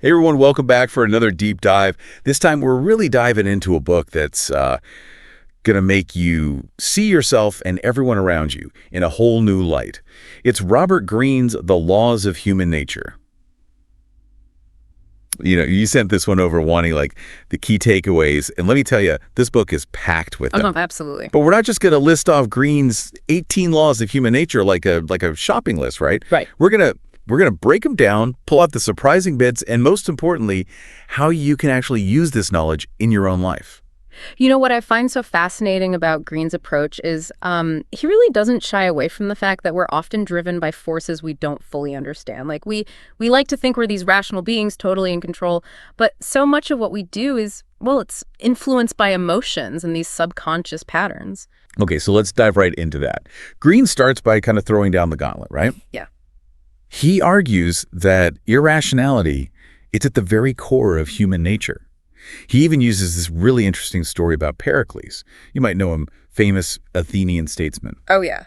Hey everyone, welcome back for another deep dive. This time we're really diving into a book that's going to make you see yourself and everyone around you in a whole new light. It's Robert Greene's The Laws of Human Nature. You sent this one over wanting like the key takeaways, and let me tell you, this book is packed with them. Oh, no, absolutely. But we're not just going to list off Greene's 18 laws of human nature like a shopping list, right? Right. We're going to break them down, pull out the surprising bits, and most importantly, how you can actually use this knowledge in your own life. You know what I find so fascinating about Greene's approach is he really doesn't shy away from the fact that we're often driven by forces we don't fully understand. Like we like to think we're these rational beings totally in control, but so much of what we do is, well, it's influenced by emotions and these subconscious patterns. Okay, so let's dive right into that. Greene starts by kind of throwing down the gauntlet, right? Yeah. He argues that irrationality, it's at the very core of human nature. He even uses this really interesting story about Pericles. You might know him, famous Athenian statesman. Oh, yeah.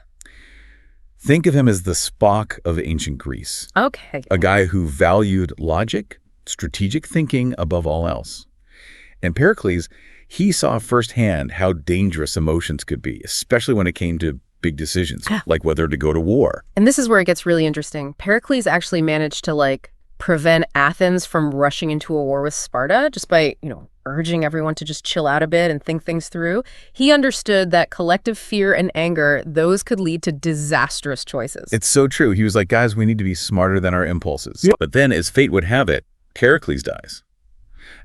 Think of him as the Spock of ancient Greece. Okay. A guy who valued logic, strategic thinking above all else. And Pericles, he saw firsthand how dangerous emotions could be, especially when it came to big decisions, like whether to go to war. And this is where it gets really interesting. Pericles actually managed to, prevent Athens from rushing into a war with Sparta just by, urging everyone to just chill out a bit and think things through. He understood that collective fear and anger, those could lead to disastrous choices. It's so true. He was like, guys, we need to be smarter than our impulses. Yep. But then, as fate would have it, Pericles dies.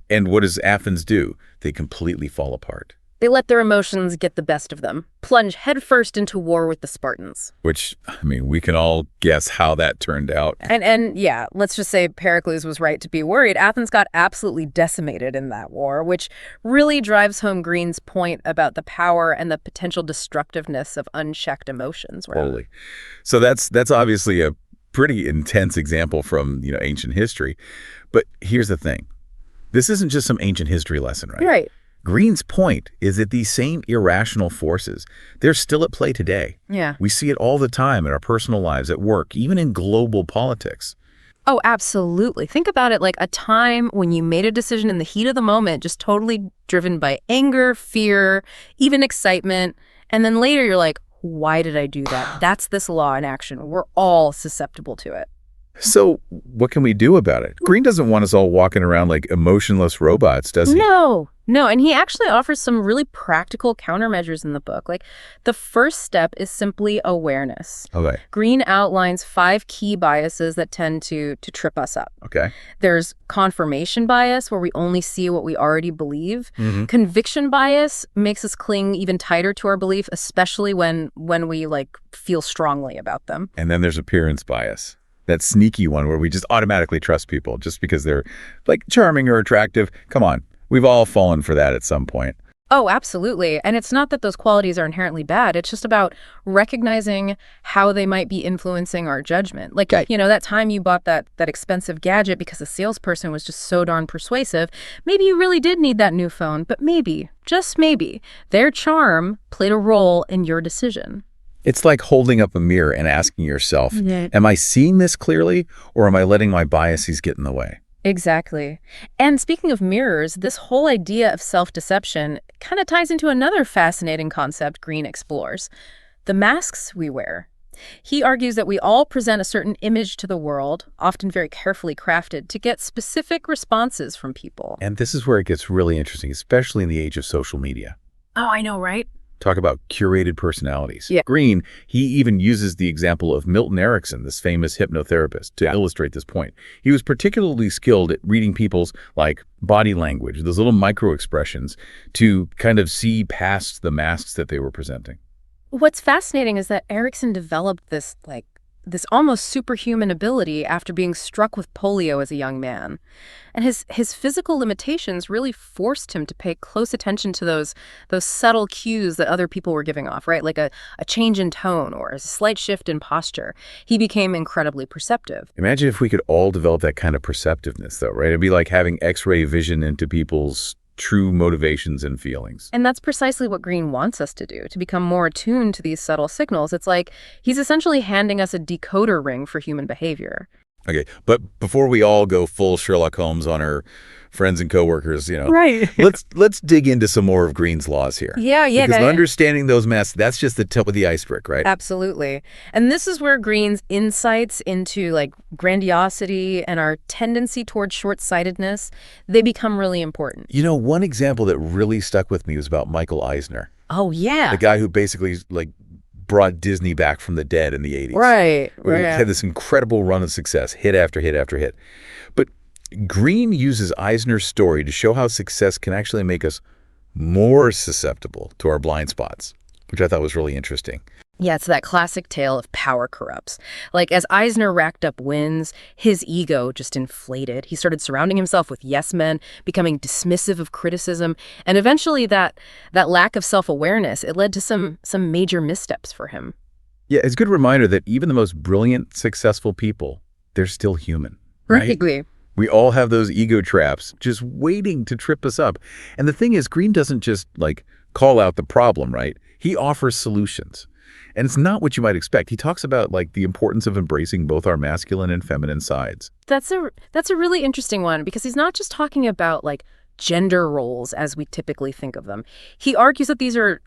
And what does Athens do? They completely fall apart. They let their emotions get the best of them, plunge headfirst into war with the Spartans. Which, we can all guess how that turned out. And yeah, let's just say Pericles was right to be worried. Athens got absolutely decimated in that war, which really drives home Greene's point about the power and the potential destructiveness of unchecked emotions. Right? Totally. So that's obviously a pretty intense example from, ancient history. But here's the thing. This isn't just some ancient history lesson, right? Right. Greene's point is that these same irrational forces, they're still at play today. Yeah. We see it all the time in our personal lives, at work, even in global politics. Oh, absolutely. Think about it like a time when you made a decision in the heat of the moment, just totally driven by anger, fear, even excitement. And then later you're like, why did I do that? That's this law in action. We're all susceptible to it. So what can we do about it? Greene doesn't want us all walking around like emotionless robots, does he? No. And he actually offers some really practical countermeasures in the book. Like the first step is simply awareness. Okay. Greene outlines 5 key biases that tend to trip us up. Okay. There's confirmation bias, where we only see what we already believe. Mm-hmm. Conviction bias makes us cling even tighter to our belief, especially when we feel strongly about them. And then there's appearance bias. That sneaky one where we just automatically trust people just because they're charming or attractive. Come on. We've all fallen for that at some point. Oh, absolutely. And it's not that those qualities are inherently bad. It's just about recognizing how they might be influencing our judgment. That time you bought that expensive gadget because the salesperson was just so darn persuasive, maybe you really did need that new phone, but maybe, just maybe, their charm played a role in your decision. It's like holding up a mirror and asking yourself, am I seeing this clearly, or am I letting my biases get in the way? Exactly. And speaking of mirrors, this whole idea of self-deception kind of ties into another fascinating concept Greene explores: the masks we wear. He argues that we all present a certain image to the world, often very carefully crafted, to get specific responses from people. And this is where it gets really interesting, especially in the age of social media. Oh, I know, right? Talk about curated personalities. Yeah. Greene, he even uses the example of Milton Erickson, this famous hypnotherapist, to illustrate this point. He was particularly skilled at reading people's body language, those little micro expressions, to kind of see past the masks that they were presenting. What's fascinating is that Erickson developed this almost superhuman ability after being struck with polio as a young man. And his physical limitations really forced him to pay close attention to those subtle cues that other people were giving off, right? Like a change in tone or a slight shift in posture. He became incredibly perceptive. Imagine if we could all develop that kind of perceptiveness, though, right? It'd be like having X-ray vision into people's true motivations and feelings. And that's precisely what Greene wants us to do, to become more attuned to these subtle signals. It's like he's essentially handing us a decoder ring for human behavior. Okay, but before we all go full Sherlock Holmes on our friends and coworkers, Right. let's dig into some more of Greene's laws here. Yeah, Because understanding those masks, that's just the tip of the iceberg, right? absolutely. And this is where Greene's insights into like grandiosity and our tendency towards short-sightedness, they become really important. One example that really stuck with me was about Michael Eisner, Oh, yeah. the guy who basically brought Disney back from the dead in the 80s. Right. Where he had this incredible run of success, hit after hit after hit. But Greene uses Eisner's story to show how success can actually make us more susceptible to our blind spots, which I thought was really interesting. Yeah, it's that classic tale of power corrupts. Like, as Eisner racked up wins, his ego just inflated. He started surrounding himself with yes men, becoming dismissive of criticism, and eventually that lack of self-awareness, it led to some major missteps for him. Yeah, it's a good reminder that even the most brilliant, successful people, they're still human, right? Right. We all have those ego traps just waiting to trip us up. And the thing is, Greene doesn't just call out the problem, right? He offers solutions. And it's not what you might expect. He talks about the importance of embracing both our masculine and feminine sides. That's a really interesting one because he's not just talking about gender roles as we typically think of them. He argues that these are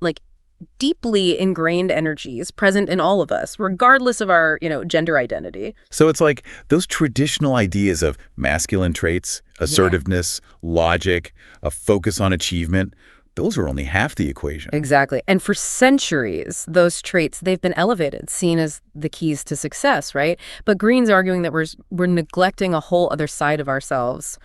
deeply ingrained energies present in all of us, regardless of our, gender identity. So it's like those traditional ideas of masculine traits, assertiveness, logic, a focus on achievement, those are only half the equation. Exactly. And for centuries, those traits, they've been elevated, seen as the keys to success, right? But Greene's arguing that we're neglecting a whole other side of ourselves,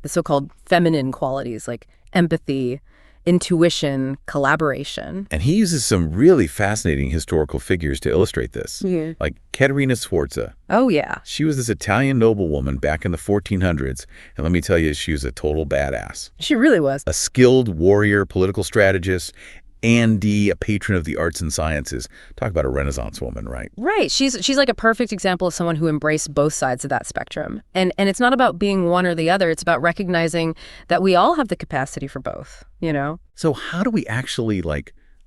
the so-called feminine qualities like empathy, intuition, collaboration. And he uses some really fascinating historical figures to illustrate this. Yeah. Like Caterina Sforza. Oh, yeah. She was this Italian noblewoman back in the 1400s. And let me tell you, she was a total badass. She really was. A skilled warrior, political strategist, and a patron of the arts and sciences. Talk about a Renaissance woman, right? Right. She's like a perfect example of someone who embraced both sides of that spectrum. And it's not about being one or the other. It's about recognizing that we all have the capacity for both, So how do we actually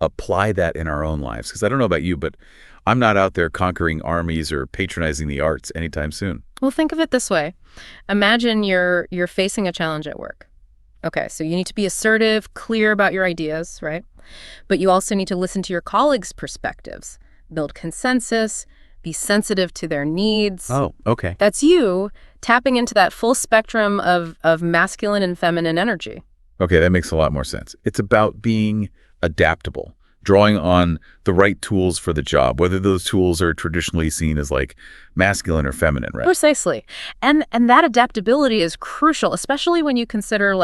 apply that in our own lives? Because I don't know about you, but I'm not out there conquering armies or patronizing the arts anytime soon. Well, think of it this way. Imagine you're facing a challenge at work. Okay, so you need to be assertive, clear about your ideas, right? But you also need to listen to your colleagues' perspectives, build consensus, be sensitive to their needs. Oh, okay. That's you tapping into that full spectrum of masculine and feminine energy. Okay, that makes a lot more sense. It's about being adaptable, drawing on the right tools for the job, whether those tools are traditionally seen as masculine or feminine, right? Precisely. And that adaptability is crucial, especially when you consider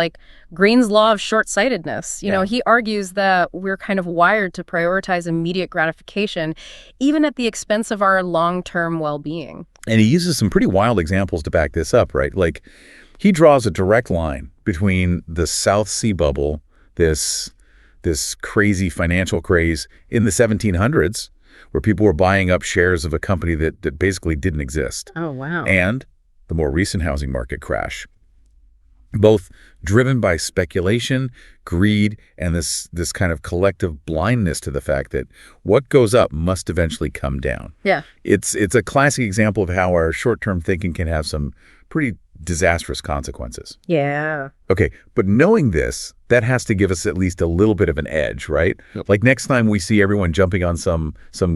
Greene's law of short-sightedness. He argues that we're kind of wired to prioritize immediate gratification, even at the expense of our long-term well-being. And he uses some pretty wild examples to back this up, right? He draws a direct line between the South Sea bubble, this crazy financial craze in the 1700s, where people were buying up shares of a company that basically didn't exist. Oh, wow. And the more recent housing market crash, both driven by speculation, greed, and this kind of collective blindness to the fact that what goes up must eventually come down. Yeah. It's a classic example of how our short-term thinking can have some pretty disastrous consequences. Yeah. Okay, but knowing this, that has to give us at least a little bit of an edge, right? Yep. Next time we see everyone jumping on some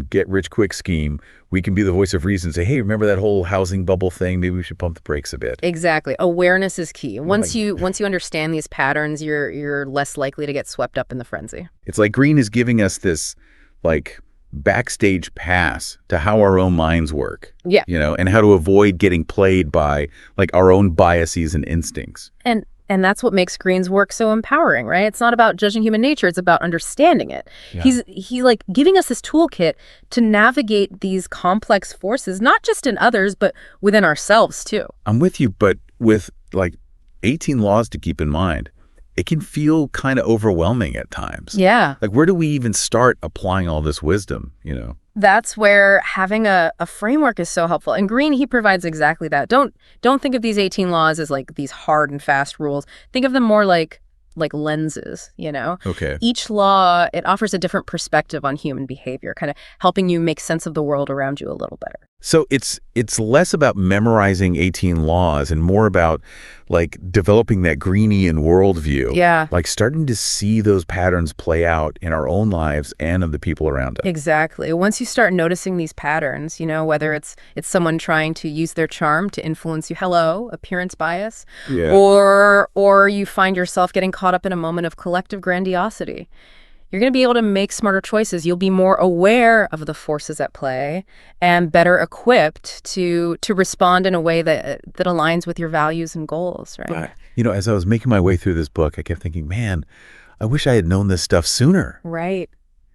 get-rich-quick scheme, we can be the voice of reason and say, hey, remember that whole housing bubble thing? Maybe we should pump the brakes a bit. Exactly. Awareness is key. Once you understand these patterns, you're less likely to get swept up in the frenzy. It's like Greene is giving us this, backstage pass to how our own minds work. Yeah. And how to avoid getting played by, our own biases and instincts. And that's what makes Greene's work so empowering, right? It's not about judging human nature. It's about understanding it. Yeah. He's giving us this toolkit to navigate these complex forces, not just in others, but within ourselves, too. I'm with you, but with 18 laws to keep in mind, it can feel kind of overwhelming at times. Yeah. Where do we even start applying all this wisdom, That's where having a framework is so helpful. And Greene, he provides exactly that. Don't think of these 18 laws as these hard and fast rules. Think of them more like like lenses, Okay. Each law, it offers a different perspective on human behavior, kind of helping you make sense of the world around you a little better. So it's less about memorizing 18 laws and more about like developing that Greenian worldview. Yeah. Like starting to see those patterns play out in our own lives and of the people around us. Exactly. Once you start noticing these patterns, whether it's someone trying to use their charm to influence you, hello, appearance bias, Yeah. or you find yourself getting caught up in a moment of collective grandiosity, you're going to be able to make smarter choices. You'll be more aware of the forces at play and better equipped to respond in a way that aligns with your values and goals, right? As I was making my way through this book, I kept thinking, man, I wish I had known this stuff sooner. Right.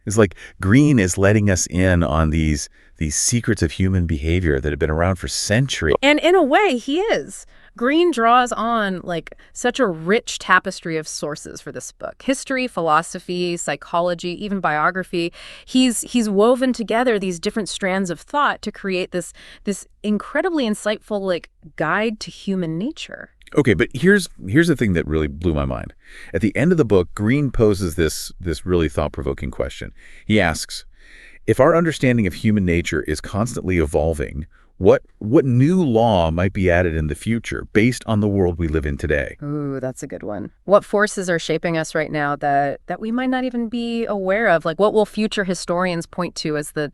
It's like Greene is letting us in on these secrets of human behavior that have been around for centuries. And in a way, he is. Greene draws on like such a rich tapestry of sources for this book. History, philosophy, psychology, even biography. He's woven together these different strands of thought to create this incredibly insightful like guide to human nature. Okay, but here's the thing that really blew my mind. At the end of the book, Greene poses this really thought-provoking question. He asks, if our understanding of human nature is constantly evolving, what new law might be added in the future based on the world we live in today? Ooh, that's a good one. What forces are shaping us right now that we might not even be aware of? Like, what will future historians point to as the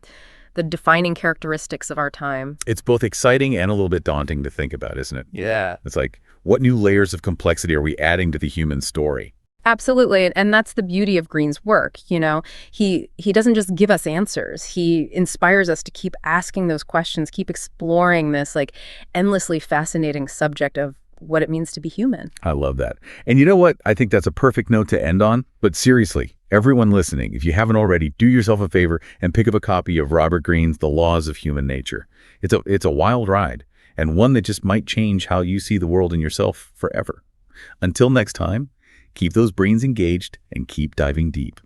defining characteristics of our time? It's both exciting and a little bit daunting to think about, isn't it? Yeah. It's like, what new layers of complexity are we adding to the human story? Absolutely. And that's the beauty of Greene's work. He doesn't just give us answers. He inspires us to keep asking those questions, keep exploring this like endlessly fascinating subject of what it means to be human. I love that. And you know what? I think that's a perfect note to end on. But seriously, everyone listening, if you haven't already, do yourself a favor and pick up a copy of Robert Greene's The Laws of Human Nature. It's a wild ride, and one that just might change how you see the world and yourself forever. Until next time, keep those brains engaged and keep diving deep.